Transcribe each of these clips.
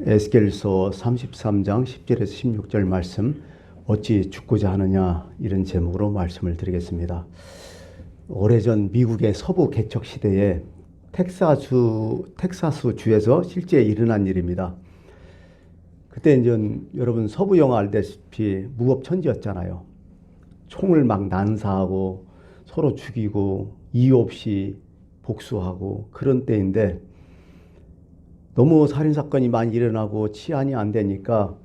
에스겔서 33장 10절에서 16절 말씀, 어찌 죽고자 하느냐, 이런 제목으로 말씀을 드리겠습니다. 오래전 미국의 서부 개척 시대에 텍사스 주에서 실제 일어난 일입니다. 그때 이제 여러분 서부 영화 알다시피 무법천지였잖아요. 총을 막 난사하고 서로 죽이고 이유 없이 복수하고 그런 때인데, 너무 살인사건이 많이 일어나고 치안이 안 되니까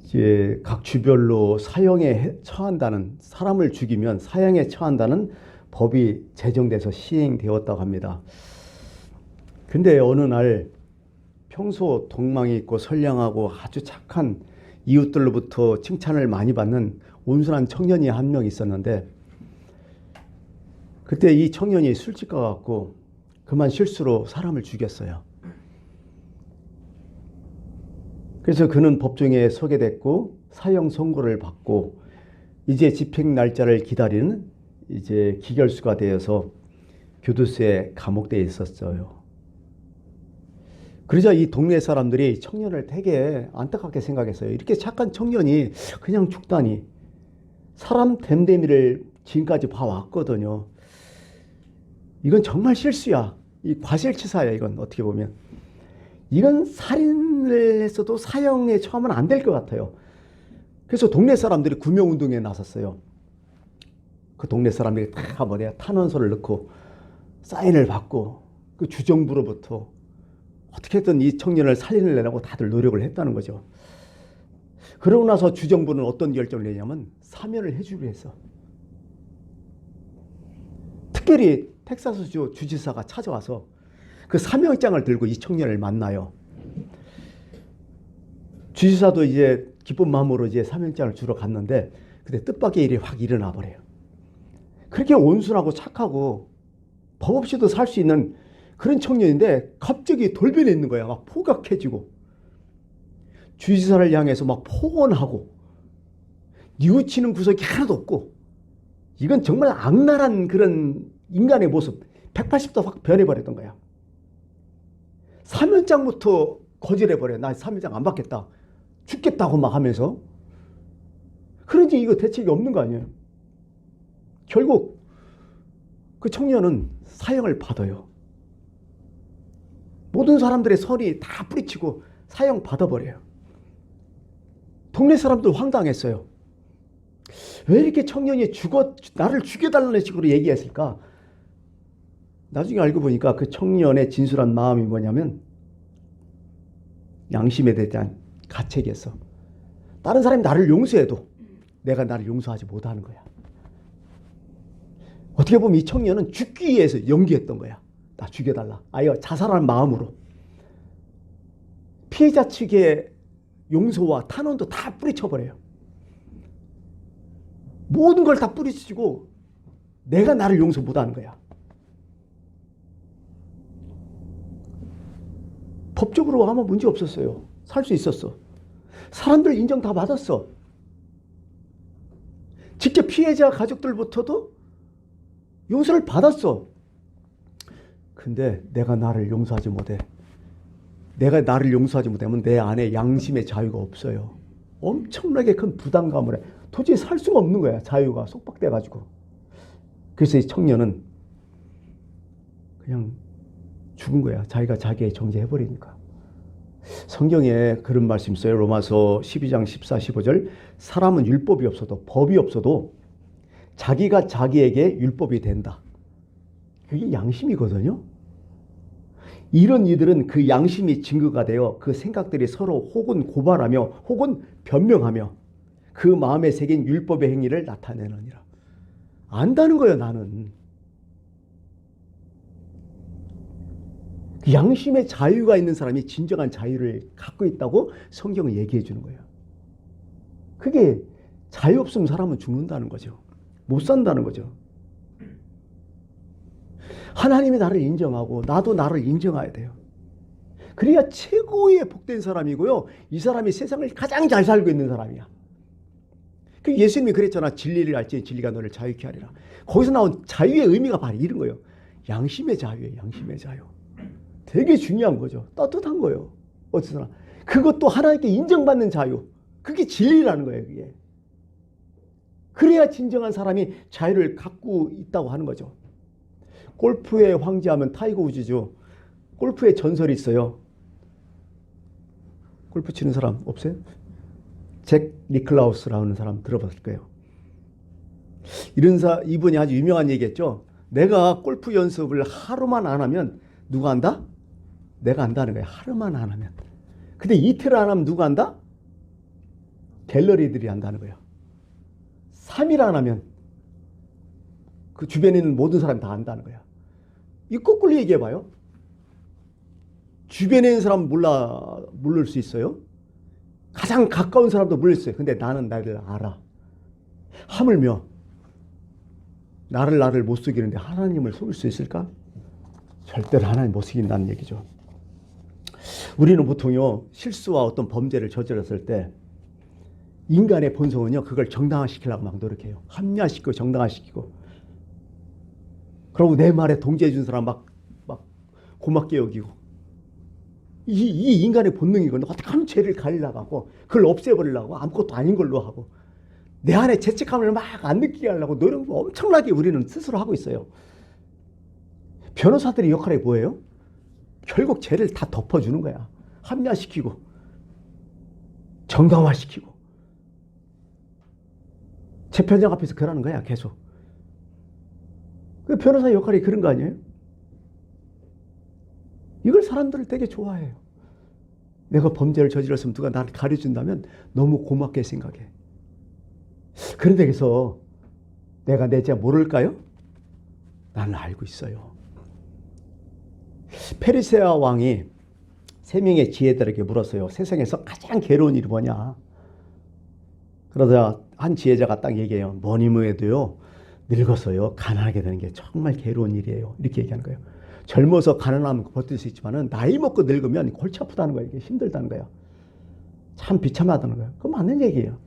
이제 각 주별로 사형에 처한다는, 사람을 죽이면 사형에 처한다는 법이 제정돼서 시행되었다고 합니다. 근데 어느 날 평소 동망이 있고 선량하고 아주 착한 이웃들로부터 칭찬을 많이 받는 온순한 청년이 한 명 있었는데, 그때 이 청년이 술집 가갖고 그만 실수로 사람을 죽였어요. 그래서 그는 법정에 서게 됐고 사형 선고를 받고 이제 집행 날짜를 기다리는 이제 기결수가 되어서 교도소에 감옥되어 있었어요. 그러자 이 동네 사람들이 청년을 되게 안타깝게 생각했어요. 이렇게 착한 청년이 그냥 죽다니. 사람 됨됨이를 지금까지 봐왔거든요. 이건 정말 실수야. 이 과실치사야. 이건 어떻게 보면 이건 살인을 했어도 사형에 처하면 안 될 것 같아요. 그래서 동네 사람들이 구명운동에 나섰어요. 그 동네 사람들이 다 탄원서를 넣고 사인을 받고 그 주정부로부터 어떻게든 이 청년을 살인을 내라고 다들 노력을 했다는 거죠. 그러고 나서 주정부는 어떤 결정을 내냐면 사면을 해주기로 했어. 특별히 텍사스주 주지사가 찾아와서 그 사명장을 들고 이 청년을 만나요. 주지사도 이제 기쁜 마음으로 이제 사명장을 주러 갔는데, 그때 뜻밖의 일이 확 일어나 버려요. 그렇게 온순하고 착하고 법 없이도 살 수 있는 그런 청년인데 갑자기 돌변해 있는 거야. 막 포각해지고 주지사를 향해서 막 폭언하고 뉘우치는 구석이 하나도 없고, 이건 정말 악랄한 그런 인간의 모습 180도 확 변해버렸던 거야. 사면장부터 거절해버려. 나 사면장 안 받겠다, 죽겠다고 막 하면서. 그런지 이거 대책이 없는 거 아니에요. 결국 그 청년은 사형을 받아요. 모든 사람들의 선이 다 뿌리치고 사형 받아버려요. 동네 사람들 황당했어요. 왜 이렇게 청년이 나를 죽여달라는 식으로 얘기했을까? 나중에 알고 보니까 그 청년의 진솔한 마음이 뭐냐면 양심에 대한 가책이었어. 다른 사람이 나를 용서해도 내가 나를 용서하지 못하는 거야. 어떻게 보면 이 청년은 죽기 위해서 연기했던 거야. 나 죽여달라. 아예 자살하는 마음으로. 피해자 측의 용서와 탄원도 다 뿌리쳐버려요. 모든 걸 다 뿌리치고 내가 나를 용서 못하는 거야. 법적으로 아무 문제 없었어요. 살 수 있었어. 사람들 인정 다 받았어. 직접 피해자 가족들부터도 용서를 받았어. 근데 내가 나를 용서하지 못해. 내가 나를 용서하지 못하면 내 안에 양심의 자유가 없어요. 엄청나게 큰 부담감을 해. 도저히 살 수가 없는 거야. 자유가 속박돼가지고. 그래서 이 청년은 그냥 죽은 거야. 자기가 자기의 정죄해버리니까. 성경에 그런 말씀 있어요. 로마서 12장 14, 15절. 사람은 율법이 없어도, 법이 없어도 자기가 자기에게 율법이 된다. 그게 양심이거든요. 이런 이들은 그 양심이 증거가 되어 그 생각들이 서로 혹은 고발하며 혹은 변명하며 그 마음에 새긴 율법의 행위를 나타내느니라. 안다는 거예요. 나는 양심의 자유가 있는 사람이 진정한 자유를 갖고 있다고 성경은 얘기해 주는 거예요. 그게 자유 없으면 사람은 죽는다는 거죠. 못 산다는 거죠. 하나님이 나를 인정하고 나도 나를 인정해야 돼요. 그래야 최고의 복된 사람이고요. 이 사람이 세상을 가장 잘 살고 있는 사람이야. 그 예수님이 그랬잖아. 진리를 알지 진리가 너를 자유케 하리라. 거기서 나온 자유의 의미가 바로 이런 거예요. 양심의 자유예요. 양심의 자유. 되게 중요한 거죠. 떳떳한 거예요. 어디서나. 그것도 하나님께 인정받는 자유. 그게 진리라는 거예요. 그게. 그래야 진정한 사람이 자유를 갖고 있다고 하는 거죠. 골프의 황제하면 타이거 우즈죠. 골프의 전설이 있어요. 골프 치는 사람 없어요? 잭 니클라우스라는 사람 들어봤을 거예요. 이분이 아주 유명한 얘기했죠. 내가 골프 연습을 하루만 안 하면 누가 한다? 내가 한다는 거예요. 하루만 안 하면. 근데 이틀 안 하면 누가 한다? 갤러리들이 한다는 거예요. 3일 안 하면 그 주변에 있는 모든 사람이 다 한다는 거야. 이 거꾸로 얘기해봐요. 주변에 있는 사람 모를 수 있어요? 가장 가까운 사람도 모를 수 있어요. 근데 나는 나를 알아. 하물며 나를 못 속이는데 하나님을 속일 수 있을까? 절대로 하나님 못 속인다는 얘기죠. 우리는 보통요, 실수와 어떤 범죄를 저질렀을 때 인간의 본성은요, 그걸 정당화시키려고 막 노력해요. 합리화시키고 정당화시키고. 그리고 내 말에 동조해 준 사람 막 고맙게 여기고. 이 인간의 본능이거든요. 어떻게 하면 죄를 가리려고 하고 그걸 없애버리려고 아무것도 아닌 걸로 하고 내 안에 죄책감을 막 안 느끼게 하려고 노력을 엄청나게 우리는 스스로 하고 있어요. 변호사들의 역할이 뭐예요? 결국 죄를 다 덮어주는 거야. 합리화시키고 정당화시키고 재판장 앞에서 그러는 거야. 계속. 그 변호사 역할이 그런 거 아니에요? 이걸 사람들을 되게 좋아해요. 내가 범죄를 저질렀으면 누가 나를 가려준다면 너무 고맙게 생각해. 그런데 그래서 내가 내 죄 모를까요? 나는 알고 있어요. 페르시아 왕이 3명의 지혜들에게 물었어요. 세상에서 가장 괴로운 일이 뭐냐? 그러자 한 지혜자가 딱 얘기해요. 뭐니 뭐해도요, 늙어서요 가난하게 되는 게 정말 괴로운 일이에요. 이렇게 얘기하는 거예요. 젊어서 가난하면 버틸 수 있지만은 나이 먹고 늙으면 골치 아프다는 거예요. 이게 힘들다는 거예요. 참 비참하다는 거예요. 그건 맞는 얘기예요.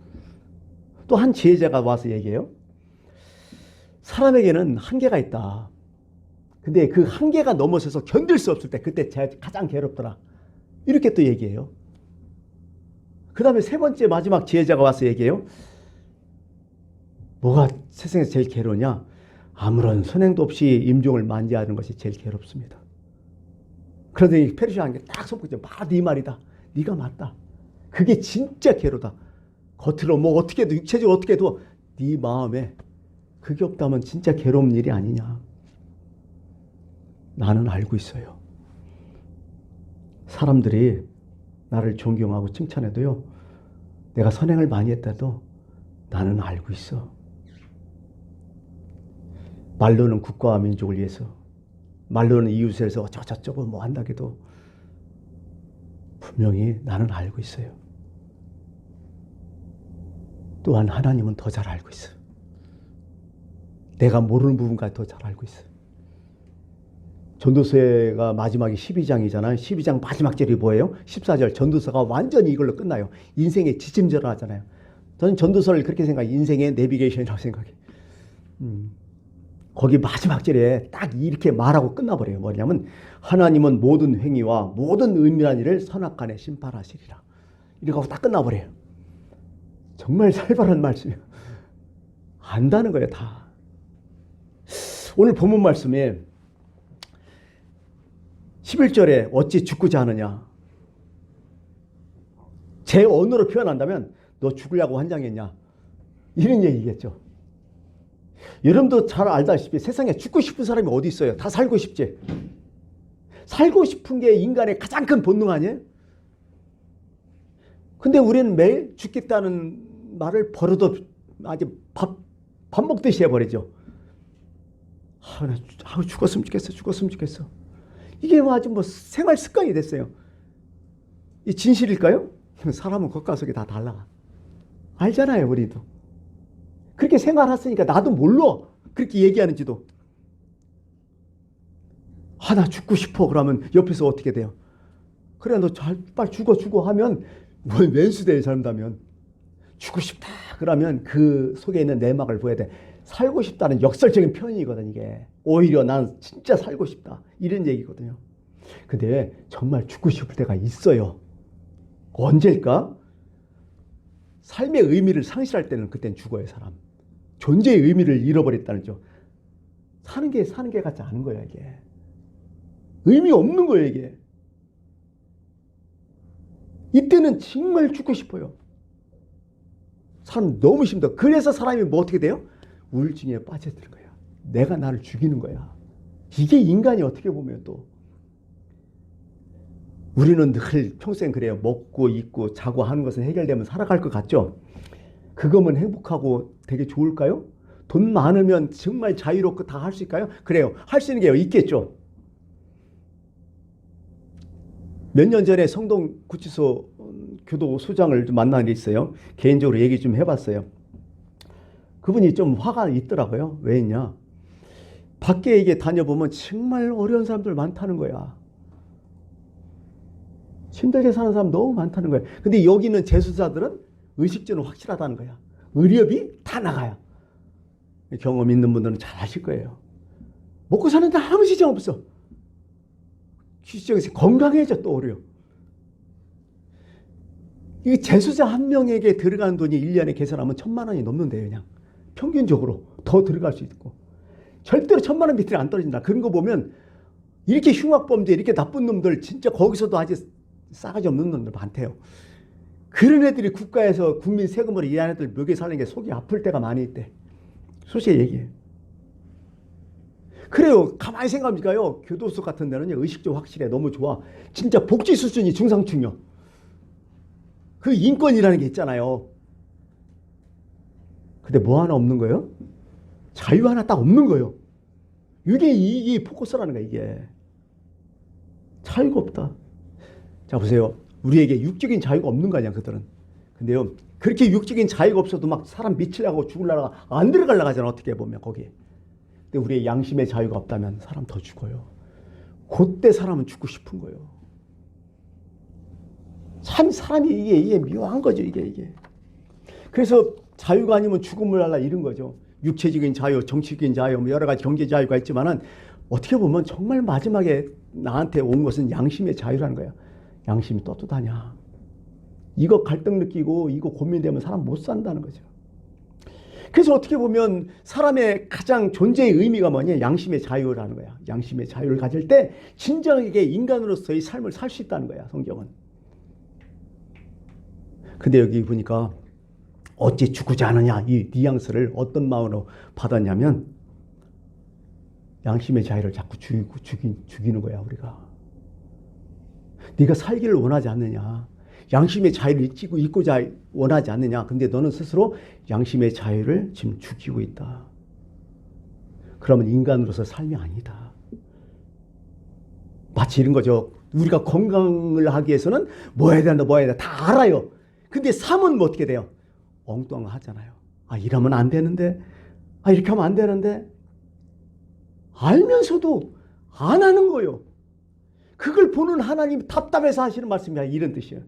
또 한 지혜자가 와서 얘기해요. 사람에게는 한계가 있다. 근데 그 한계가 넘어서서 견딜 수 없을 때 그때 가장 괴롭더라. 이렇게 또 얘기해요. 그 다음에 3번째 마지막 지혜자가 와서 얘기해요. 뭐가 세상에서 제일 괴로우냐? 아무런 선행도 없이 임종을 만지하는 것이 제일 괴롭습니다. 그러더니 페르시아 왕이 딱 손꼽죠. 네 말이다. 네가 맞다. 그게 진짜 괴로다. 겉으로 뭐 어떻게 해도 육체적으로 어떻게 해도 네 마음에 그게 없다면 진짜 괴로운 일이 아니냐. 나는 알고 있어요. 사람들이 나를 존경하고 칭찬해도요, 내가 선행을 많이 했다도 나는 알고 있어. 말로는 국가와 민족을 위해서, 말로는 이웃을 위해서 어쩌고 뭐 한다해도 분명히 나는 알고 있어요. 또한 하나님은 더 잘 알고 있어요. 내가 모르는 부분까지 더 잘 알고 있어요. 전도서가 마지막이 12장이잖아요. 12장 마지막 절이 뭐예요? 14절. 전도서가 완전히 이걸로 끝나요. 인생의 지침절을 하잖아요. 저는 전도서를 그렇게 생각해요. 인생의 내비게이션이라고 생각해요. 거기 마지막 절에 딱 이렇게 말하고 끝나버려요. 뭐냐면 하나님은 모든 행위와 모든 은밀한 일을 선악간에 심판하시리라. 이렇게 하고 딱 끝나버려요. 정말 살벌한 말씀이에요. 안다는 거예요. 다. 오늘 본문 말씀에 11절에 어찌 죽고자 하느냐. 제 언어로 표현한다면 너 죽으려고 환장했냐. 이런 얘기겠죠. 여러분도 잘 알다시피 세상에 죽고 싶은 사람이 어디 있어요? 다 살고 싶지. 살고 싶은 게 인간의 가장 큰 본능 아니에요? 근데 우리는 매일 죽겠다는 말을 버릇없이 아주 밥 먹듯이 해버리죠. 나 죽었으면 좋겠어. 이게 아주 생활 습관이 됐어요. 이 진실일까요? 사람은 겉가속이 다 달라. 알잖아요, 우리도. 그렇게 생활했으니까 나도 몰라. 그렇게 얘기하는지도. 나 죽고 싶어. 그러면 옆에서 어떻게 돼요? 그래, 너 빨리 죽어 하면 왼수대에 잘못하면 죽고 싶다. 그러면 그 속에 있는 내막을 보여야 돼. 살고 싶다는 역설적인 표현이거든, 이게. 오히려 난 진짜 살고 싶다. 이런 얘기거든요. 근데 정말 죽고 싶을 때가 있어요. 언제일까? 삶의 의미를 상실할 때는 그땐 죽어요, 사람. 존재의 의미를 잃어버렸다는 죠. 사는 게 같지 않은 거야, 이게. 의미 없는 거예요, 이게. 이때는 정말 죽고 싶어요. 사람 너무 힘들어. 그래서 사람이 뭐 어떻게 돼요? 우울증에 빠져드는 거야. 내가 나를 죽이는 거야. 이게 인간이 어떻게 보면 또. 우리는 늘 평생 그래요. 먹고 입고 자고 하는 것은 해결되면 살아갈 것 같죠? 그거면 행복하고 되게 좋을까요? 돈 많으면 정말 자유롭고 다 할 수 있을까요? 그래요. 할 수 있는 게 있겠죠. 몇 년 전에 성동 구치소 교도소장을 좀 만난 게 있어요. 개인적으로 얘기 좀 해봤어요. 그분이 좀 화가 있더라고요. 왜 있냐? 밖에 이게 다녀보면 정말 어려운 사람들 많다는 거야. 힘들게 사는 사람 너무 많다는 거야. 근데 여기는 재수자들은 의식주는 확실하다는 거야. 의료비 다 나가요. 경험 있는 분들은 잘 아실 거예요. 먹고 사는데 아무 지장 없어. 시정에서 건강해져 또 오려. 이 재수자 한 명에게 들어가는 돈이 1년에 계산하면 1,000만 원이 넘는데요. 그냥 평균적으로 더 들어갈 수 있고. 절대로 1,000만 원 밑으로 안 떨어진다. 그런 거 보면 이렇게 흉악범죄 이렇게 나쁜 놈들 진짜 거기서도 아주 싸가지 없는 놈들 많대요. 그런 애들이 국가에서 국민 세금으로 일하는 애들 먹여 살리는 게 속이 아플 때가 많이 있대. 솔직히 얘기해. 그래요. 가만히 생각해보니까요. 교도소 같은 데는 의식적 확실해. 너무 좋아. 진짜 복지 수준이 중상층이요. 그 인권이라는 게 있잖아요. 근데 뭐 하나 없는 거예요? 자유 하나 딱 없는 거예요. 이게 포커스라는 거야, 이게. 자유가 없다. 자, 보세요. 우리에게 육적인 자유가 없는 거 아니야, 그들은. 근데요, 그렇게 육적인 자유가 없어도 막 사람 미치려고 죽으려고 안 들어가려고 하잖아, 어떻게 보면, 거기에. 근데 우리의 양심의 자유가 없다면 사람 더 죽어요. 그때 사람은 죽고 싶은 거예요. 참 사람이 이게 묘한 거죠, 이게. 그래서 자유가 아니면 죽음을 알라 이런 거죠. 육체적인 자유, 정치적인 자유, 뭐 여러 가지 경제 자유가 있지만은 어떻게 보면 정말 마지막에 나한테 온 것은 양심의 자유라는 거야. 양심이 떳떳하냐. 이거 갈등 느끼고 이거 고민되면 사람 못 산다는 거죠. 그래서 어떻게 보면 사람의 가장 존재의 의미가 뭐냐? 양심의 자유라는 거야. 양심의 자유를 가질 때 진정하게 인간으로서의 삶을 살 수 있다는 거야, 성경은. 근데 여기 보니까 어찌 죽지 않느냐, 이 뉘앙스를 어떤 마음으로 받았냐면 양심의 자유를 자꾸 죽이는 거야, 우리가. 네가 살기를 원하지 않느냐. 양심의 자유를 잊고자 원하지 않느냐. 근데 너는 스스로 양심의 자유를 지금 죽이고 있다. 그러면 인간으로서 삶이 아니다. 마치 이런 거죠. 우리가 건강을 하기 위해서는 뭐 해야 된다, 뭐 해야 된다. 다 알아요. 근데 삶은 뭐 어떻게 돼요? 엉뚱하잖아요. 아, 이러면 안 되는데. 아, 이렇게 하면 안 되는데. 알면서도 안 하는 거예요. 그걸 보는 하나님 답답해서 하시는 말씀이야. 이런 뜻이에요.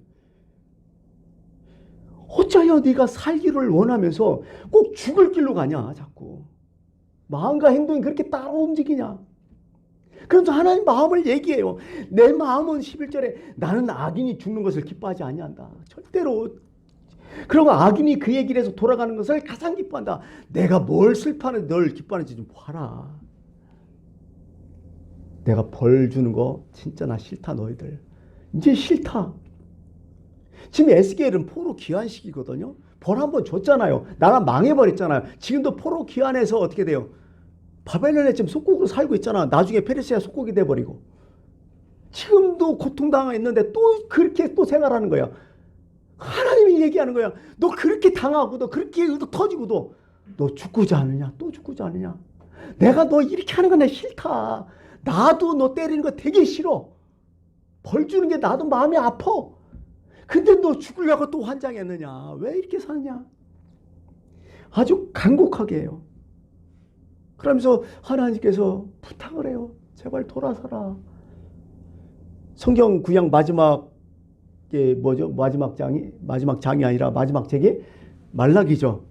어쩌여 네가 살기를 원하면서 꼭 죽을 길로 가냐, 자꾸. 마음과 행동이 그렇게 따로 움직이냐. 그래서 하나님 마음을 얘기해요. 내 마음은 11절에 나는 악인이 죽는 것을 기뻐하지 아니한다. 절대로. 그리고 악인이 그의 길에서 돌아가는 것을 가장 기뻐한다. 내가 뭘 슬퍼하는지 널 기뻐하는지 좀 봐라. 내가 벌 주는 거 진짜 나 싫다, 너희들. 이제 싫다. 지금 에스겔은 포로 귀환 시기거든요. 벌 한 번 줬잖아요. 나라 망해버렸잖아요. 지금도 포로 귀환해서 어떻게 돼요? 바벨론에 지금 속국으로 살고 있잖아. 나중에 페르시아 속국이 돼버리고. 지금도 고통당하고 있는데 또 그렇게 또 생활하는 거야. 하나님이 얘기하는 거야. 너 그렇게 당하고도 그렇게 터지고도 너 죽고자 않느냐? 또 죽고자 않느냐? 내가 너 이렇게 하는 거 내 싫다. 나도 너 때리는 거 되게 싫어. 벌 주는 게 나도 마음이 아파. 근데 너 죽으려고 또 환장했느냐? 왜 이렇게 사느냐? 아주 간곡하게 해요. 그러면서 하나님께서 부탁을 해요. 제발 돌아서라. 성경 구약 마지막에 뭐죠? 마지막 장이 아니라 마지막 책이 말라기죠.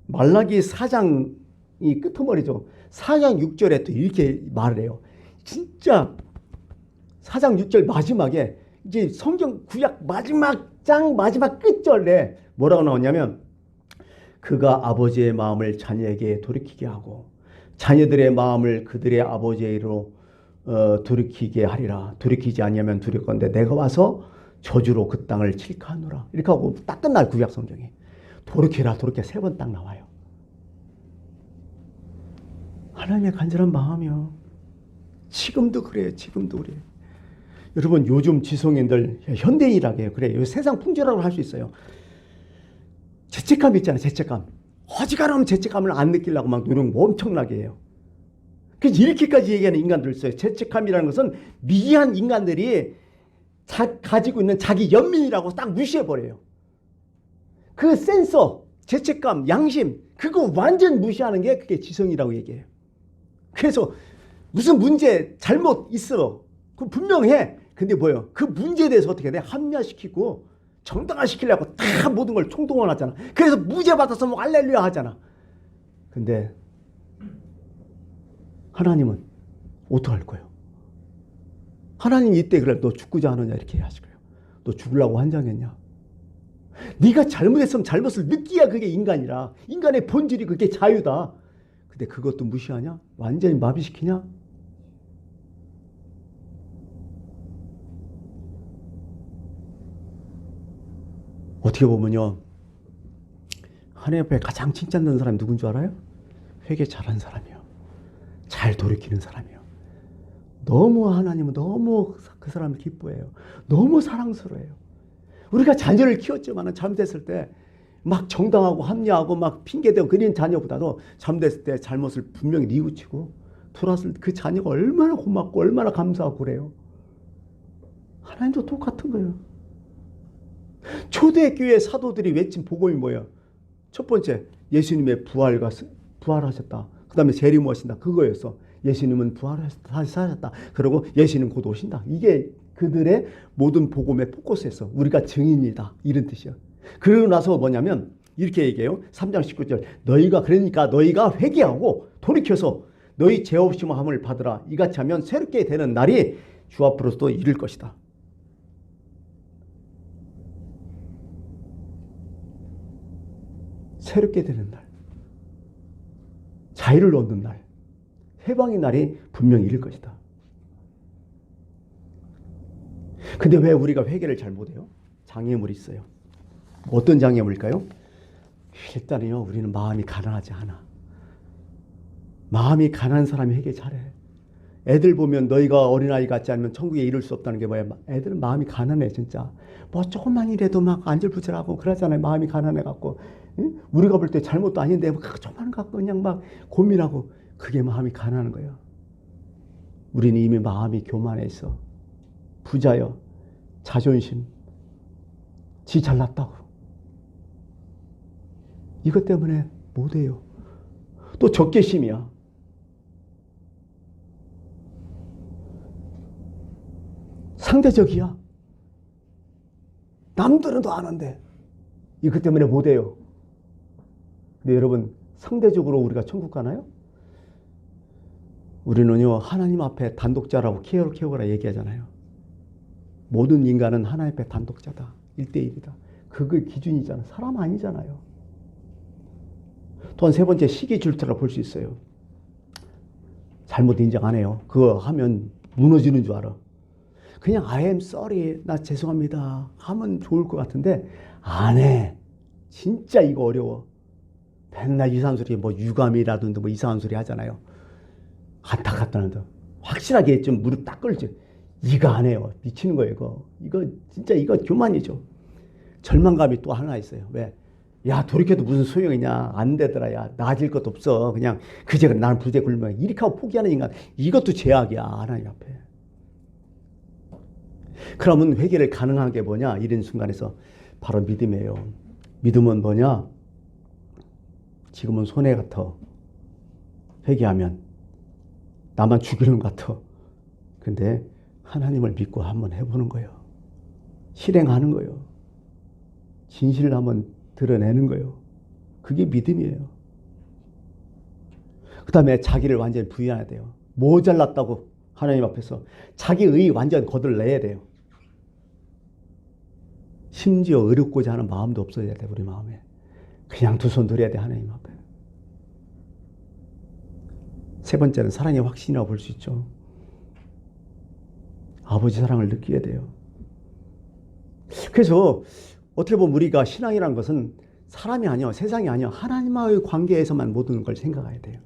말라기 4장이 끄트머리죠. 4장 6절에 또 이렇게 말을 해요. 진짜 4장 6절 마지막에 이제 성경 구약 마지막 장 마지막 끝절에 뭐라고 나오냐면 그가 아버지의 마음을 자녀에게 돌이키게 하고 자녀들의 마음을 그들의 아버지로 돌이키게 하리라. 돌이키지 아니하면 두렵건대 내가 와서 저주로 그 땅을 칠카하노라. 이렇게 하고 딱 끝나요. 구약 성경이. 돌이켜라 돌이켜 3번 딱 나와요. 하나님의 간절한 마음이요. 지금도 그래요. 지금도 그래요. 여러분 요즘 지성인들 현대인이라고 해요. 그래 세상 풍조라고 할 수 있어요. 죄책감 있잖아요. 죄책감. 어지간하면 죄책감을 안 느끼려고 막 노력 엄청나게 해요. 그래서 이렇게까지 얘기하는 인간들 있어요. 죄책감이라는 것은 미개한 인간들이 가지고 있는 자기 연민이라고 딱 무시해버려요. 그 센서, 죄책감, 양심 그거 완전 무시하는 게 그게 지성이라고 얘기해요. 그래서 무슨 문제 잘못 있어. 그 분명해. 근데 뭐예요? 그 문제에 대해서 어떻게 돼? 합리화시키고 정당화시키려고 다 모든 걸 총동원하잖아. 그래서 무죄 받아서 뭐 할렐루야 하잖아. 근데 하나님은 어떡할 거예요? 하나님 이때 그래 너 죽고자 하느냐 이렇게 하실 거예요. 너 죽으려고 환장했냐? 네가 잘못했으면 잘못을 느끼야 그게 인간이라. 인간의 본질이 그게 자유다. 근데 그것도 무시하냐? 완전히 마비시키냐? 어떻게 보면요. 하나님 앞에 가장 칭찬되는 사람이 누군 줄 알아요? 회개 잘하는 사람이요. 잘 돌이키는 사람이요. 너무 하나님은 너무 그 사람을 기뻐해요. 너무 사랑스러워요. 우리가 자녀를 키웠지만 잘못했을 때 막 정당하고 합리하고 막 핑계대고 그런 자녀보다도 잘못했을 때 잘못을 분명히 뉘우치고 돌아왔을 때 그 자녀가 얼마나 고맙고 얼마나 감사하고 그래요. 하나님도 똑같은 거예요. 초대교회 사도들이 외친 복음이 뭐예요? 첫 번째 예수님의 부활하셨다. 그 다음에 재림하신다. 그거였어. 예수님은 부활하셨다. 다시 사셨다. 그리고 예수님 곧 오신다. 이게 그들의 모든 복음의 포커스였어. 우리가 증인이다. 이런 뜻이야. 그러고 나서 뭐냐면 이렇게 얘기해요. 3장 19절 그러니까 너희가 회개하고 돌이켜서 너희 죄 없음을 받으라. 이같이 하면 새롭게 되는 날이 주 앞으로서도 이를 것이다. 새롭게 되는 날, 자유를 얻는 날, 해방의 날이 분명히 이를 것이다. 근데 왜 우리가 회개를 잘 못해요? 장애물이 있어요. 어떤 장애물일까요? 일단은요, 우리는 마음이 가난하지 않아. 마음이 가난한 사람이 회개 잘해. 애들 보면 너희가 어린아이 같지 않으면 천국에 이룰 수 없다는 게 뭐야? 애들은 마음이 가난해 진짜. 뭐 조금만 이래도 막 안절부절하고 그러잖아요. 마음이 가난해갖고. 응? 우리가 볼 때 잘못도 아닌데 조금만 갖고 그냥 막 고민하고 그게 마음이 가난한 거예요. 우리는 이미 마음이 교만해 있어. 부자여, 자존심, 지 잘났다고. 이것 때문에 못해요. 또 적개심이야. 상대적이야. 남들은 더 아는데 이것 때문에 못해요. 근데 여러분 상대적으로 우리가 천국 가나요? 우리는요 하나님 앞에 단독자라고 케어라 얘기하잖아요. 모든 인간은 하나님 앞에 단독자다. 1대1이다. 그게 기준이잖아. 사람 아니잖아요. 또한 세 번째 시기 질투라고 볼 수 있어요. 잘못 인정 안 해요. 그거 하면 무너지는 줄 알아. 그냥 I am sorry, 나 죄송합니다 하면 좋을 것 같은데 안 해. 진짜 이거 어려워. 맨날 이상한 소리 뭐 유감이라든지 뭐 이상한 소리 하잖아요. 안타깝다는데 확실하게 좀 무릎 딱 꿇지. 이거 안 해요. 미치는 거예요. 이거 진짜 이거 교만이죠. 절망감이 또 하나 있어요. 왜? 야 돌이켜도 무슨 소용이냐. 안 되더라. 야 나아질 것도 없어. 그냥 그제 나는 부재 굶어. 이렇게 하고 포기하는 인간. 이것도 죄악이야. 하나님 앞에. 그러면 회개를 가능한 게 뭐냐? 이런 순간에서 바로 믿음이에요. 믿음은 뭐냐? 지금은 손해 같아. 회개하면 나만 죽이는 것 같아. 근데 하나님을 믿고 한번 해보는 거예요. 실행하는 거예요. 진실을 한번 드러내는 거예요. 그게 믿음이에요. 그 다음에 자기를 완전히 부인해야 돼요. 뭐 잘났다고 하나님 앞에서 자기 의 완전 거들내야 돼요. 심지어 의롭고자 하는 마음도 없어야 돼. 우리 마음에 그냥 두 손 들어야 돼. 하나님 앞에. 세 번째는 사랑의 확신이라고 볼 수 있죠. 아버지 사랑을 느끼게 돼요. 그래서 어떻게 보면 우리가 신앙이라는 것은 사람이 아니요, 세상이 아니요, 하나님과의 관계에서만 모든 걸 생각해야 돼요.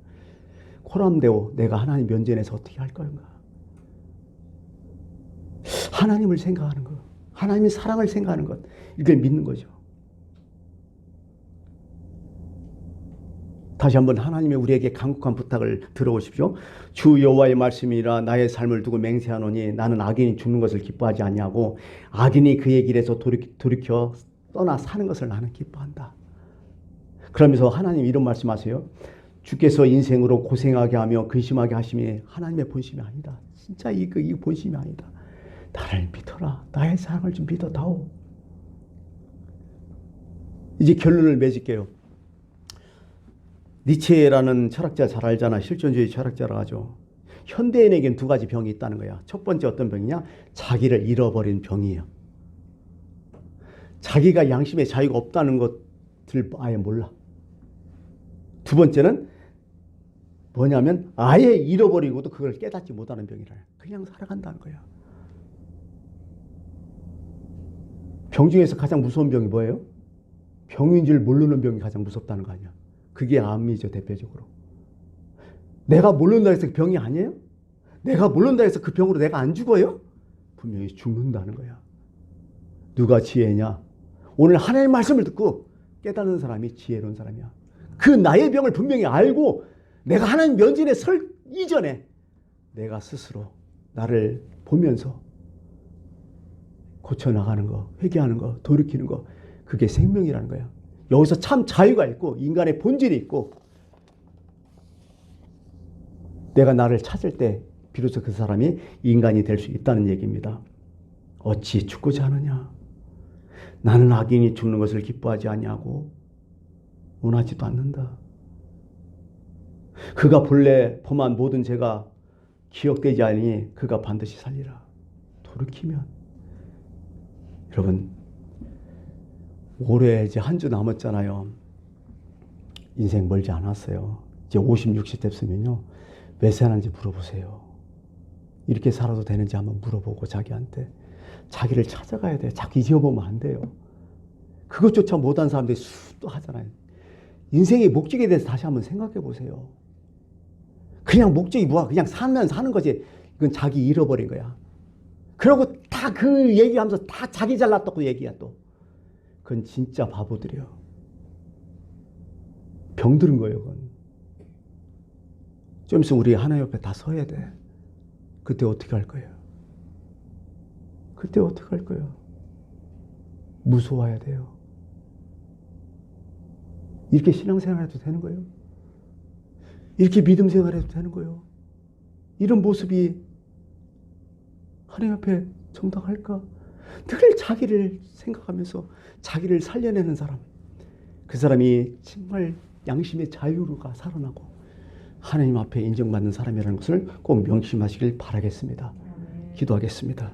코람데오, 내가 하나님 면전에서 어떻게 할 건가? 하나님을 생각하는 것, 하나님의 사랑을 생각하는 것, 이걸 믿는 거죠. 다시 한번 하나님의 우리에게 간곡한 부탁을 들어보십시오. 주 여호와의 말씀이라 나의 삶을 두고 맹세하노니 나는 악인이 죽는 것을 기뻐하지 아니하고 악인이 그의 길에서 돌이켜 떠나 사는 것을 나는 기뻐한다. 그러면서 하나님 이런 말씀하세요. 주께서 인생으로 고생하게 하며 근심하게 하심이 하나님의 본심이 아니다. 진짜 이 본심이 아니다. 나를 믿어라. 나의 사랑을 좀 믿어다오. 이제 결론을 맺을게요. 니체라는 철학자 잘 알잖아. 실존주의 철학자라고 하죠. 현대인에겐 두 가지 병이 있다는 거야. 첫 번째 어떤 병이냐? 자기를 잃어버린 병이에요. 자기가 양심의 자유가 없다는 것을 아예 몰라. 두 번째는 뭐냐면 아예 잃어버리고도 그걸 깨닫지 못하는 병이라. 그냥 살아간다는 거야. 병 중에서 가장 무서운 병이 뭐예요? 병인 줄 모르는 병이 가장 무섭다는 거 아니야. 그게 암이죠, 대표적으로. 내가 모른다 해서 병이 아니에요? 내가 모른다 해서 그 병으로 내가 안 죽어요? 분명히 죽는다는 거야. 누가 지혜냐? 오늘 하나님의 말씀을 듣고 깨닫는 사람이 지혜로운 사람이야. 그 나의 병을 분명히 알고 내가 하나님 면전에 설 이전에 내가 스스로 나를 보면서 고쳐나가는 거, 회개하는 거, 돌이키는 거, 그게 생명이라는 거야. 여기서 참 자유가 있고 인간의 본질이 있고 내가 나를 찾을 때 비로소 그 사람이 인간이 될 수 있다는 얘기입니다. 어찌 죽고자 하느냐? 나는 악인이 죽는 것을 기뻐하지 아니하고 원하지도 않는다. 그가 본래 범한 모든 죄가 기억되지 않으니 그가 반드시 살리라. 돌이키면. 여러분, 올해 이제 한 주 남았잖아요. 인생 멀지 않았어요. 이제 50, 60 됐으면요. 몇 살인지 물어보세요. 이렇게 살아도 되는지 한번 물어보고 자기한테. 자기를 찾아가야 돼요. 자기 잊어보면 안 돼요. 그것조차 못한 사람들이 수도 하잖아요. 인생의 목적에 대해서 다시 한번 생각해 보세요. 그냥 목적이 뭐야? 그냥 살면 사는 거지. 이건 자기 잃어버린 거야. 그러고 다 그 얘기하면서 다 자기 잘났다고 얘기야 또. 그건 진짜 바보들이요. 병들은 거예요, 그건. 좀 있으면 우리 하나님 옆에 다 서야 돼. 그때 어떻게 할 거예요? 그때 어떻게 할 거예요? 무서워야 돼요. 이렇게 신앙생활 해도 되는 거예요? 이렇게 믿음 생활 해도 되는 거예요? 이런 모습이 하나님 앞에 정당할까? 늘 자기를 생각하면서 자기를 살려내는 사람, 그 사람이 정말 양심의 자유가 살아나고 하나님 앞에 인정받는 사람이라는 것을 꼭 명심하시길 바라겠습니다. 기도하겠습니다.